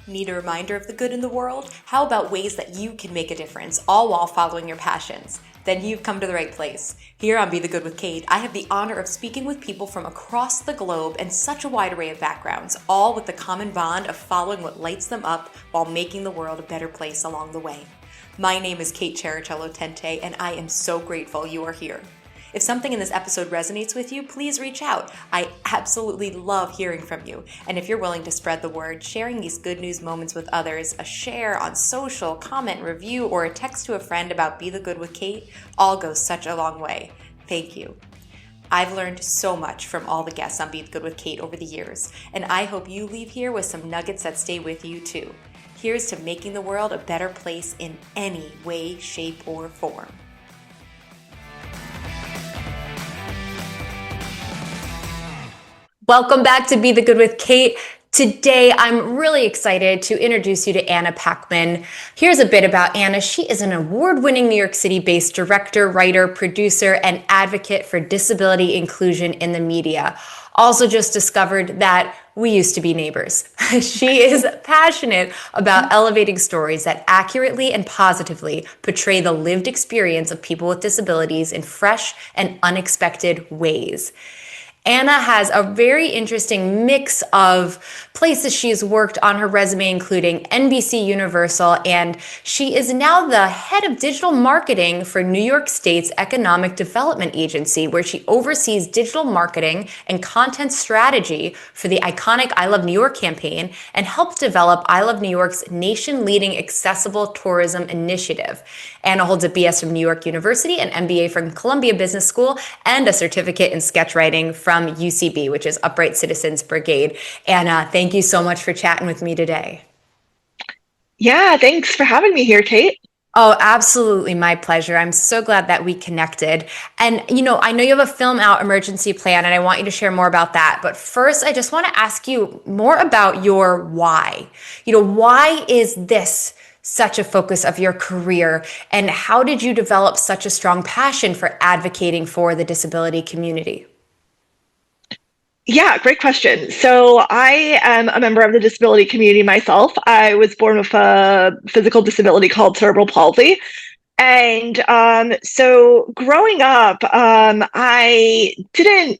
Need a reminder of the good in the world? How about ways that you can make a difference, all while following your passions? Then you've come to the right place. Here on Be the Good with Kate, I have the honor of speaking with people from across the globe and such a wide array of backgrounds, all with the common bond of following what lights them up while making the world a better place along the way. My name is Kate Cherichello Tente, and I am so grateful you are here. If something in this episode resonates with you, please reach out. I absolutely love hearing from you. And if you're willing to spread the word, sharing these good news moments with others, a share on social, comment, review, or a text to a friend about Be the Good with Kate, all goes such a long way. Thank you. I've learned so much from all the guests on Be the Good with Kate over the years, and I hope you leave here with some nuggets that stay with you too. Here's to making the world a better place in any way, shape, or form. Welcome back to Be the Good with Kate. Today, I'm really excited to introduce you to Anna Pakman. Here's a bit about Anna. She is an award-winning New York City-based director, writer, producer, and advocate for disability inclusion in the media. Also just discovered that we used to be neighbors. She is passionate about elevating stories that accurately and positively portray the lived experience of people with disabilities in fresh and unexpected ways. Anna has a very interesting mix of places she's worked on her resume, including NBC Universal, and she is now the head of digital marketing for New York State's Economic Development Agency, where she oversees digital marketing and content strategy for the iconic I Love New York campaign and helped develop I Love New York's nation-leading accessible tourism initiative. Anna holds a BS from New York University, an MBA from Columbia Business School, and a certificate in sketch writing from UCB, which is Upright Citizens Brigade. Anna, thank you so much for chatting with me today. Yeah, thanks for having me here, Kate. Oh, absolutely. My pleasure. I'm so glad that we connected. And, I know you have a film out, Emergency Plan, and I want you to share more about that. But first, I just want to ask you more about your why. Why is this such a focus of your career? And how did you develop such a strong passion for advocating for the disability community? Yeah, great question. So I am a member of the disability community myself. I was born with a physical disability called cerebral palsy. And so growing up, I didn't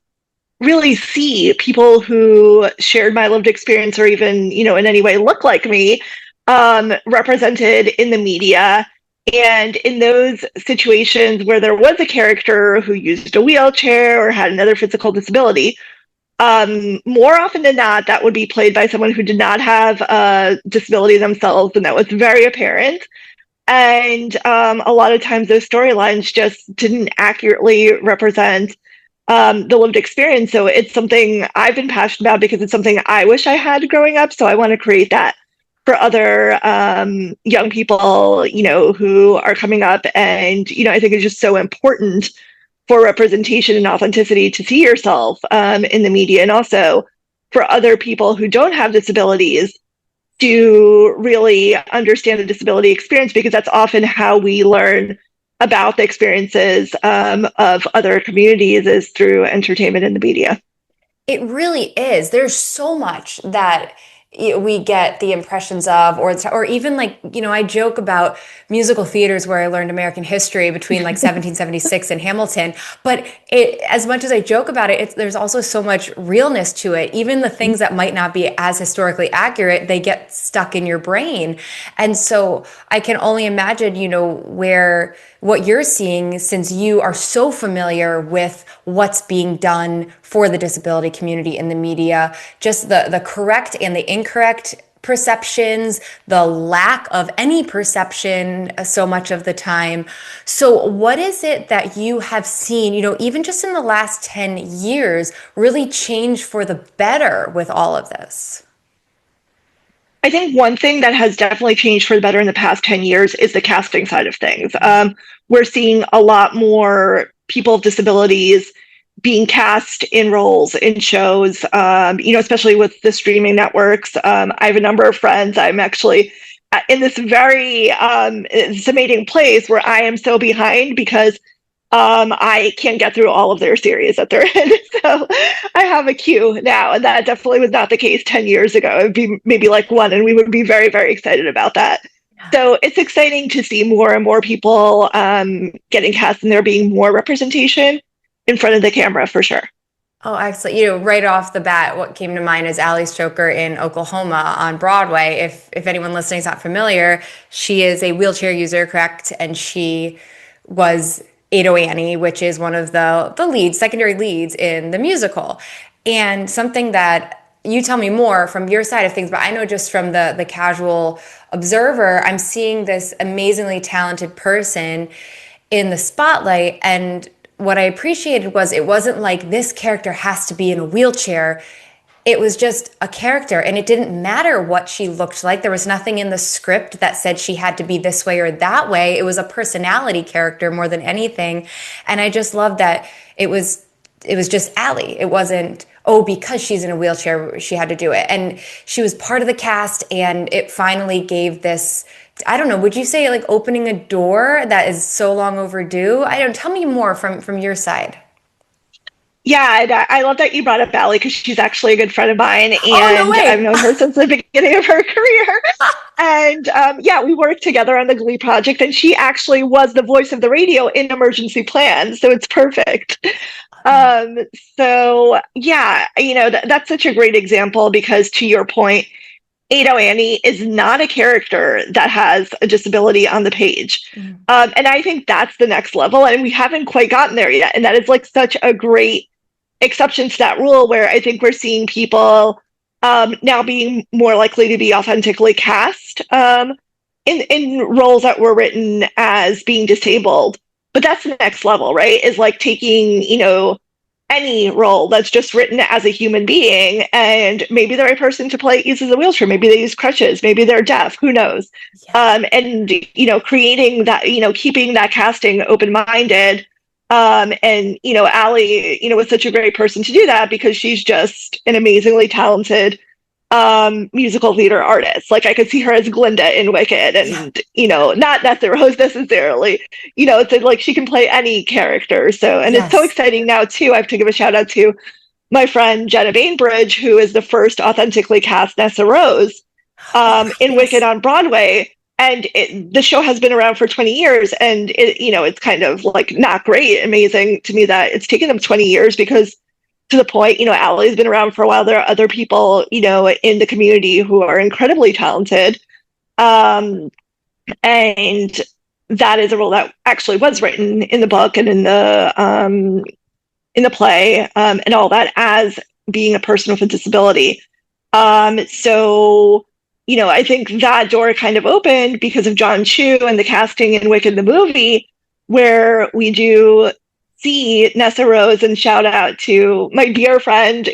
really see people who shared my lived experience or even, in any way look like me, represented in the media. And in those situations where there was a character who used a wheelchair or had another physical disability, more often than not, that would be played by someone who did not have a disability themselves, and that was very apparent. And a lot of times those storylines just didn't accurately represent the lived experience. So it's something I've been passionate about because it's something I wish I had growing up. So I want to create that for other young people, who are coming up. And, I think it's just so important for representation and authenticity to see yourself in the media, and also for other people who don't have disabilities to really understand the disability experience, because that's often how we learn about the experiences of other communities, is through entertainment and the media. It really is. There's so much that we get the impressions of, or even I joke about musical theaters where I learned American history between 1776 and Hamilton. But as much as I joke about it, there's also so much realness to it. Even the things that might not be as historically accurate, they get stuck in your brain. And so I can only imagine, what you're seeing, since you are so familiar with what's being done for the disability community in the media, just the correct and the incorrect perceptions, the lack of any perception so much of the time. So what is it that you have seen, even just in the last 10 years, really change for the better with all of this? I think one thing that has definitely changed for the better in the past 10 years is the casting side of things. We're seeing a lot more people with disabilities being cast in roles in shows, especially with the streaming networks. I have a number of friends. I'm actually in this very stimmating place where I am so behind because I can't get through all of their series that they're in. So I have a queue now, and that definitely was not the case 10 years ago. It would be maybe like one, and we would be very, very excited about that. So it's exciting to see more and more people getting cast and there being more representation in front of the camera for sure. Oh, excellent. You know, right off the bat, what came to mind is Ali Stroker in Oklahoma on Broadway. If anyone listening is not familiar, she is a wheelchair user, correct? And she was Ado Annie, which is one of the leads, secondary leads in the musical. And something that you tell me more from your side of things, but I know just from the casual observer, I'm seeing this amazingly talented person in the spotlight. And what I appreciated was it wasn't like this character has to be in a wheelchair. It was just a character, and it didn't matter what she looked like. There was nothing in the script that said she had to be this way or that way. It was a personality character more than anything. And I just loved that it was just Allie. It wasn't, oh, because she's in a wheelchair, she had to do it. And she was part of the cast, and it finally gave this, I don't know, would you say like opening a door that is so long overdue? I don't, tell me more from your side. Yeah, and I love that you brought up Allie because she's actually a good friend of mine, Oh, no and I've way. known her since the beginning of her career. And yeah, we worked together on the Glee project, and she actually was the voice of the radio in Emergency Plan, so it's perfect. Um, so yeah, that's such a great example because to your point, Ado Annie is not a character that has a disability on the page. And I think that's the next level, and we haven't quite gotten there yet. And that is like such a great exception to that rule where I think we're seeing people now being more likely to be authentically cast in roles that were written as being disabled. But that's the next level, right? Is like taking, any role that's just written as a human being, and maybe the right person to play it uses a wheelchair, maybe they use crutches, maybe they're deaf, who knows? And creating that, keeping that casting open-minded. And Allie, was such a great person to do that because she's just an amazingly talented musical theater artist. Like I could see her as Glinda in Wicked, and not Nessa Rose necessarily. It's like she can play any character. So, and it's so Yes. exciting now too. I have to give a shout out to my friend Jenna Bainbridge, who is the first authentically cast Nessa Rose Oh, right. in Wicked Yes. on Broadway. And the show has been around for 20 years, and it's kind of like not great, amazing to me that it's taken them 20 years because to the point, Allie's been around for a while. There are other people, in the community who are incredibly talented. Um, and that is a role that actually was written in the book and in the play, and all that as being a person with a disability. So, I think that door kind of opened because of John Chu and the casting in Wicked the movie, where we do see Nessa Rose, and shout out to my dear friend.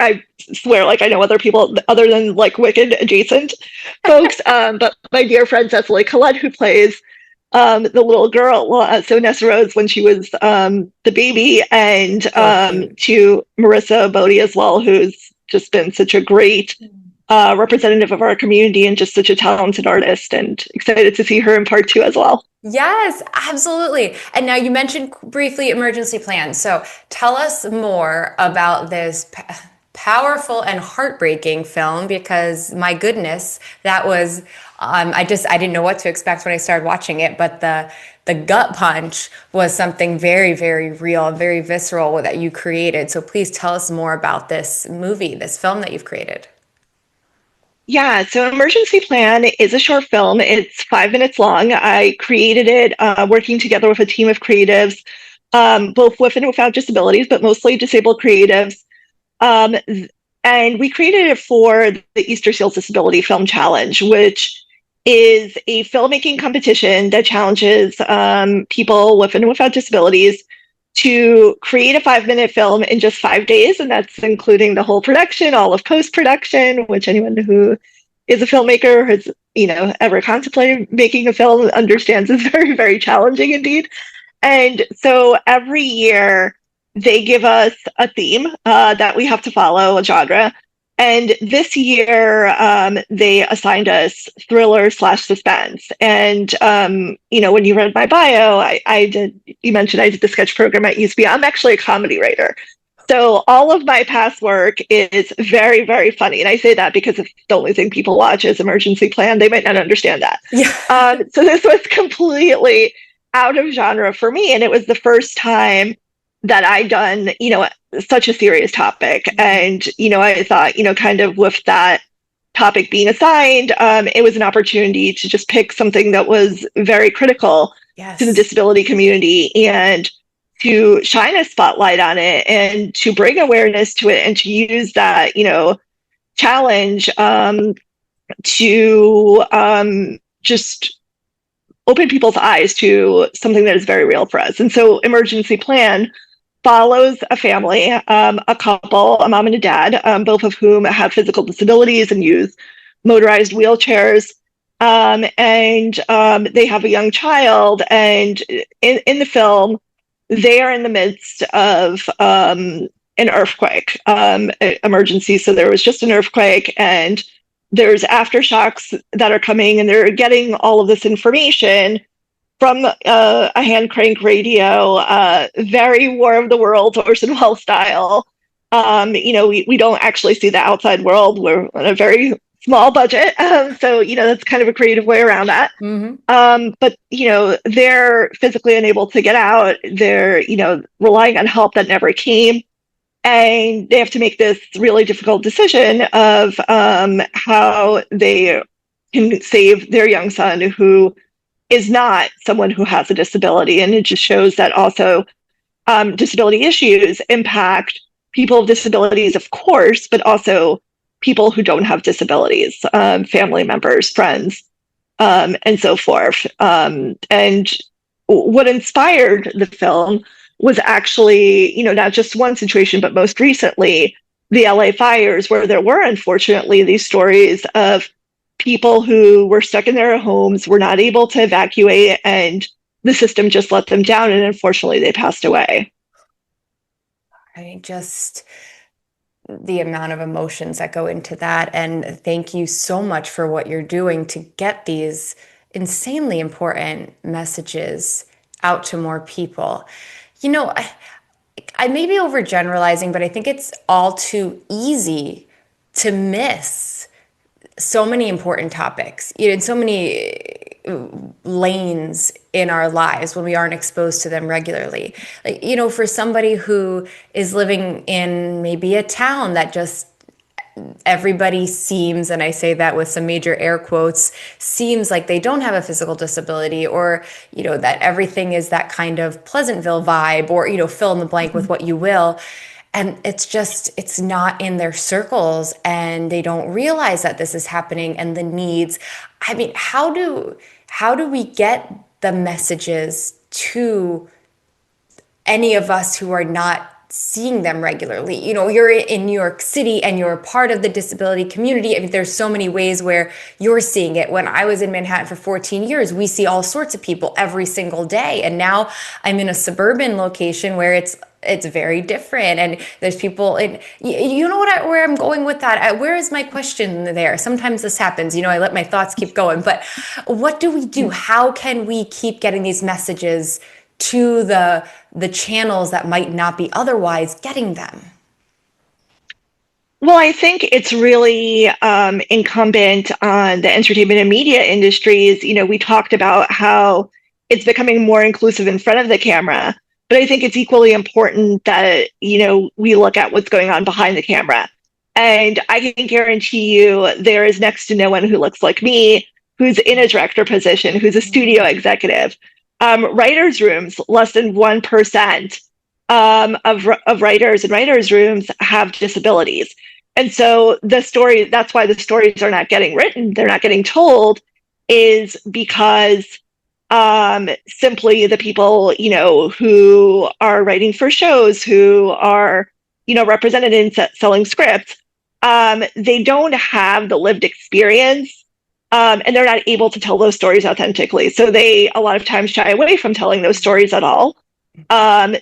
I swear, like I know other people other than like Wicked adjacent folks, but my dear friend Cecily Collette, who plays the little girl, so Nessa Rose when she was the baby, and So cute. to Marissa Bodie as well, who's just been such a great representative of our community and just such a talented artist, and excited to see her in part two as well. Yes, absolutely. And now you mentioned briefly emergency plans. So tell us more about this powerful and heartbreaking film because my goodness, that was I didn't know what to expect when I started watching it, but the gut punch was something very, very real and very visceral that you created. So please tell us more about this movie, this film that you've created. Yeah, so Emergency Plan is a short film. It's 5 minutes long. I created it working together with a team of creatives, both with and without disabilities, but mostly disabled creatives. Um, and we created it for the Easter Seals Disability Film Challenge, which is a filmmaking competition that challenges people with and without disabilities to create a 5 minute film in just 5 days. And that's including the whole production, all of post production, which anyone who is a filmmaker has, ever contemplated making a film understands is very, very challenging indeed. And so every year they give us a theme that we have to follow, a genre. And this year, they assigned us thriller slash suspense. And, when you read my bio, you mentioned I did the sketch program at USP. I'm actually a comedy writer. So all of my past work is very, very funny. And I say that because if the only thing people watch is Emergency Plan, they might not understand that. Yeah. So this was completely out of genre for me. And it was the first time that I'd done, such a serious topic. And, I thought, kind of with that topic being assigned, it was an opportunity to just pick something that was very critical to the Yes. disability community and to shine a spotlight on it and to bring awareness to it and to use that, challenge to just open people's eyes to something that is very real for us. And so Emergency Plan follows a family, a couple, a mom and a dad, both of whom have physical disabilities and use motorized wheelchairs. And they have a young child. And in the film, they are in the midst of an earthquake emergency. So there was just an earthquake, and there's aftershocks that are coming, and they're getting all of this information from a hand crank radio, very War of the Worlds, Orson Welles style. We don't actually see the outside world. We're on a very small budget. So, that's kind of a creative way around that. Mm-hmm. But, they're physically unable to get out. They're, relying on help that never came. And they have to make this really difficult decision of how they can save their young son, who is not someone who has a disability. And it just shows that also disability issues impact people with disabilities, of course, but also people who don't have disabilities, family members, friends, and so forth. And what inspired the film was actually, not just one situation, but most recently, the LA fires, where there were, unfortunately, these stories of people who were stuck in their homes, were not able to evacuate, and the system just let them down. And unfortunately, they passed away. I mean, just the amount of emotions that go into that. And thank you so much for what you're doing to get these insanely important messages out to more people. I may be overgeneralizing, but I think it's all too easy to miss so many important topics, in so many lanes in our lives when we aren't exposed to them regularly. Like, for somebody who is living in maybe a town that just everybody seems, and I say that with some major air quotes, seems like they don't have a physical disability, or, that everything is that kind of Pleasantville vibe, or, fill in the blank with what you will. And it's not in their circles, and they don't realize that this is happening and the needs. I mean, how do we get the messages to any of us who are not seeing them regularly? You're in New York City and you're a part of the disability community. I mean, there's so many ways where you're seeing it. When I was in Manhattan for 14 years, we see all sorts of people every single day. And now I'm in a suburban location where it's very different, and there's people. And where I'm going with that? Where is my question there? Sometimes this happens. I let my thoughts keep going. But what do we do? How can we keep getting these messages to the channels that might not be otherwise getting them? Well, I think it's really incumbent on the entertainment and media industries. We talked about how it's becoming more inclusive in front of the camera, but I think it's equally important that, we look at what's going on behind the camera. And I can guarantee you there is next to no one who looks like me, who's in a director position, who's a studio executive. Writers' rooms, less than 1% of writers in writers' rooms have disabilities. And so that's why the stories are not getting written, they're not getting told, is because simply the people, who are writing for shows, who are, represented in selling scripts, they don't have the lived experience. And they're not able to tell those stories authentically. So they a lot of times shy away from telling those stories at all.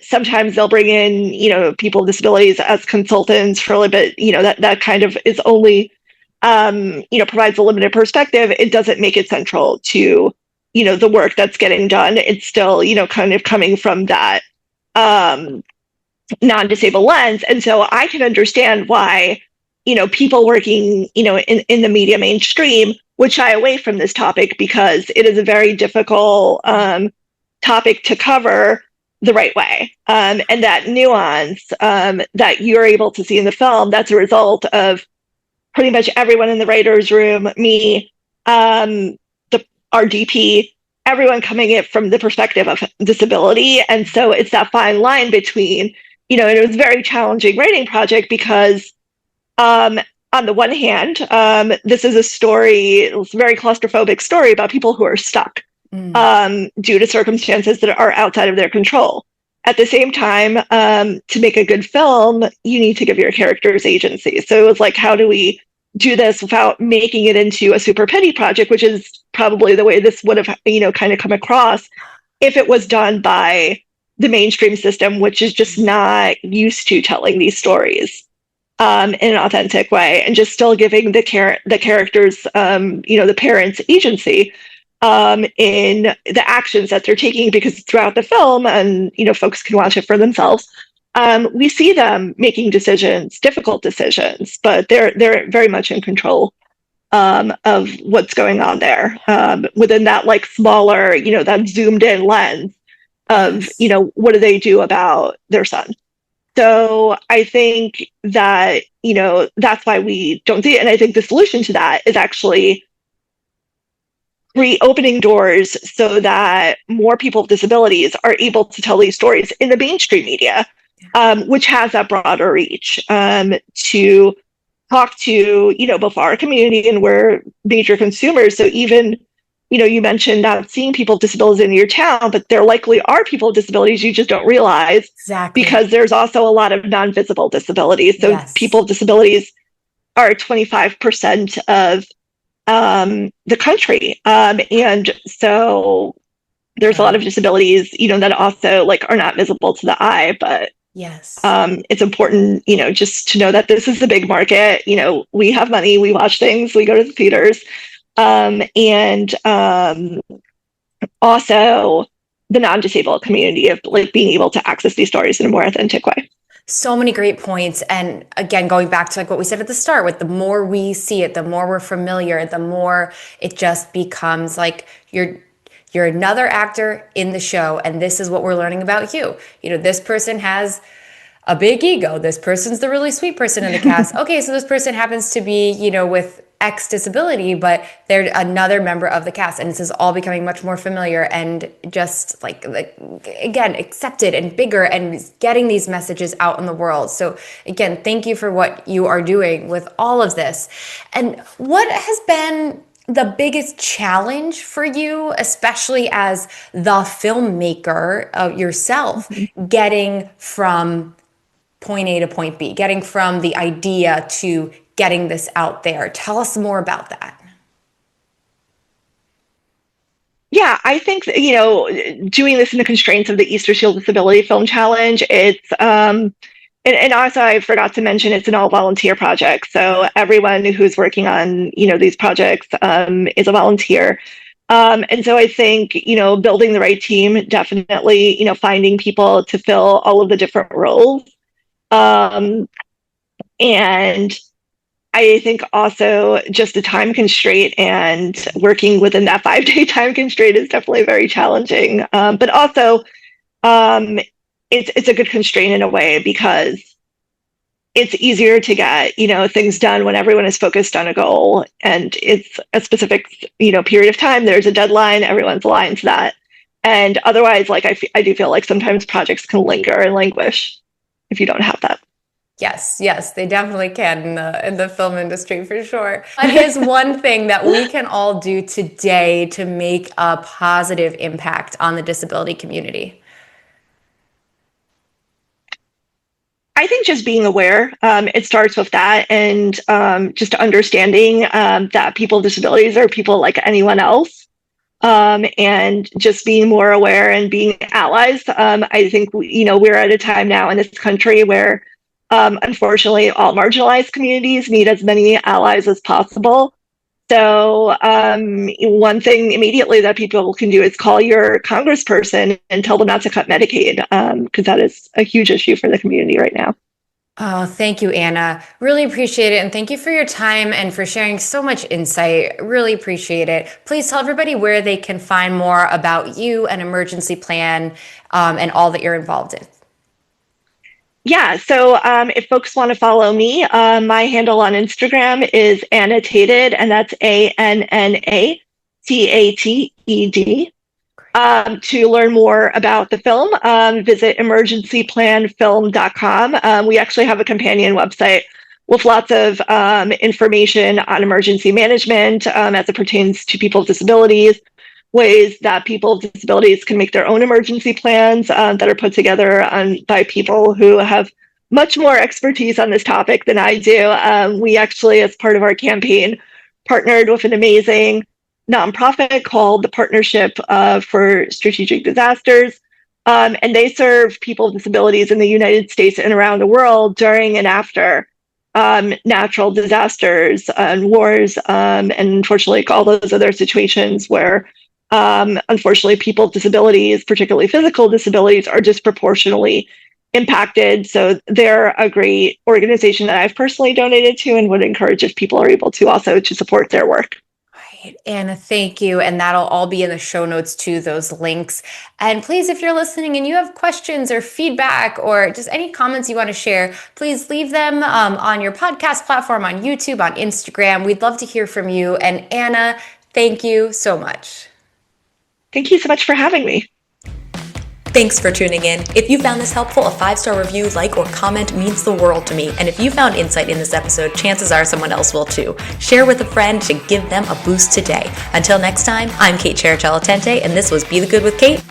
Sometimes they'll bring in, people with disabilities as consultants for a little bit, that kind of is only, provides a limited perspective. It doesn't make it central to, the work that's getting done. It's still, kind of coming from that um, non-disabled lens. And so I can understand why, people working, in the media mainstream would shy away from this topic because it is a very difficult topic to cover the right way. And that nuance that you're able to see in the film, that's a result of pretty much everyone in the writer's room, me, the our DP, everyone coming in from the perspective of disability. And so it's that fine line between, and it was a very challenging writing project because on the one hand, this is a story, it's a very claustrophobic story about people who are stuck due to circumstances that are outside of their control. At the same time, to make a good film, you need to give your characters agency. So it was like, how do we do this without making it into a super petty project, which is probably the way this would have, kind of come across if it was done by the mainstream system, which is just not used to telling these stories in an authentic way, and just still giving the characters, the parents agency in the actions that they're taking, because throughout the film, and folks can watch it for themselves, we see them making decisions, difficult decisions, but they're very much in control of what's going on there within that like smaller, that zoomed in lens of, what do they do about their son. So I think that, that's why we don't see it. And I think the solution to that is actually reopening doors so that more people with disabilities are able to tell these stories in the mainstream media, which has that broader reach to talk to, both our community, and we're major consumers. So even, you mentioned not seeing people with disabilities in your town, but there likely are people with disabilities you just don't realize. Exactly. Because there's also a lot of non-visible disabilities. So Yes. people with disabilities are 25% of the country. And so there's a lot of disabilities, that also like are not visible to the eye, but yes, it's important, just to know that this is the big market. We have money, we watch things, we go to the theaters. And also the non-disabled community of like being able to access these stories in a more authentic way. so many great points. And again, going back to like what we said at the start, with the more we see it, the more we're familiar, the more it just becomes like you're another actor in the show, and this is what we're learning about you. This person has a big ego. This person's the really sweet person in the cast. Okay, so this person happens to be, with X disability, but they're another member of the cast. And this is all becoming much more familiar and just like again, accepted and bigger, and getting these messages out in the world. So again, thank you for what you are doing with all of this. And what has been the biggest challenge for you, especially as the filmmaker yourself, getting from point A to point B, getting from the idea to getting this out there? Tell us more about that. Yeah, I think, doing this in the constraints of the Easter Shield Disability Film Challenge, it's, and also I forgot to mention, it's an all volunteer project. So everyone who's working on, these projects is a volunteer. And so I think, building the right team, definitely, finding people to fill all of the different roles. And I think also just the time constraint and working within that 5-day time constraint is definitely very challenging. But also, it's a good constraint in a way, because it's easier to get, things done when everyone is focused on a goal and it's a specific, period of time. There's a deadline, everyone's aligned to that. And otherwise, like I do feel like sometimes projects can linger and languish if you don't have that. Yes, they definitely can in the film industry for sure. What is one thing that we can all do today to make a positive impact on the disability community? I think just being aware, it starts with that, and just understanding that people with disabilities are people like anyone else. and just being more aware and being allies. I think, we're at a time now in this country where, unfortunately, all marginalized communities need as many allies as possible. So one thing immediately that people can do is call your congressperson and tell them not to cut Medicaid, because that is a huge issue for the community right now. Oh, thank you, Anna. Really appreciate it. And thank you for your time and for sharing so much insight. Really appreciate it. Please tell everybody where they can find more about you and Emergency Plan and all that you're involved in. Yeah, so if folks want to follow me, my handle on Instagram is annotated, and that's ANNATATED. To learn more about the film, visit emergencyplanfilm.com. We actually have a companion website with lots of information on emergency management as it pertains to people with disabilities, ways that people with disabilities can make their own emergency plans that are put together by people who have much more expertise on this topic than I do. We actually, as part of our campaign, partnered with an amazing nonprofit called the Partnership for Strategic Disasters. And they serve people with disabilities in the United States and around the world during and after natural disasters and wars, and unfortunately all those other situations where unfortunately people with disabilities, particularly physical disabilities, are disproportionately impacted. So they're a great organization that I've personally donated to and would encourage, if people are able to, also to support their work. Right. Anna, thank you. And that'll all be in the show notes to those links. And please, if you're listening and you have questions or feedback or just any comments you want to share, please leave them on your podcast platform, on YouTube, on Instagram. We'd love to hear from you. And Anna, thank you so much. Thank you so much for having me. Thanks for tuning in. If you found this helpful, a 5-star review, like, or comment means the world to me. And if you found insight in this episode, chances are someone else will too. Share with a friend to give them a boost today. Until next time, I'm Kate Cherichello Tente, and this was Be the Good with Kate.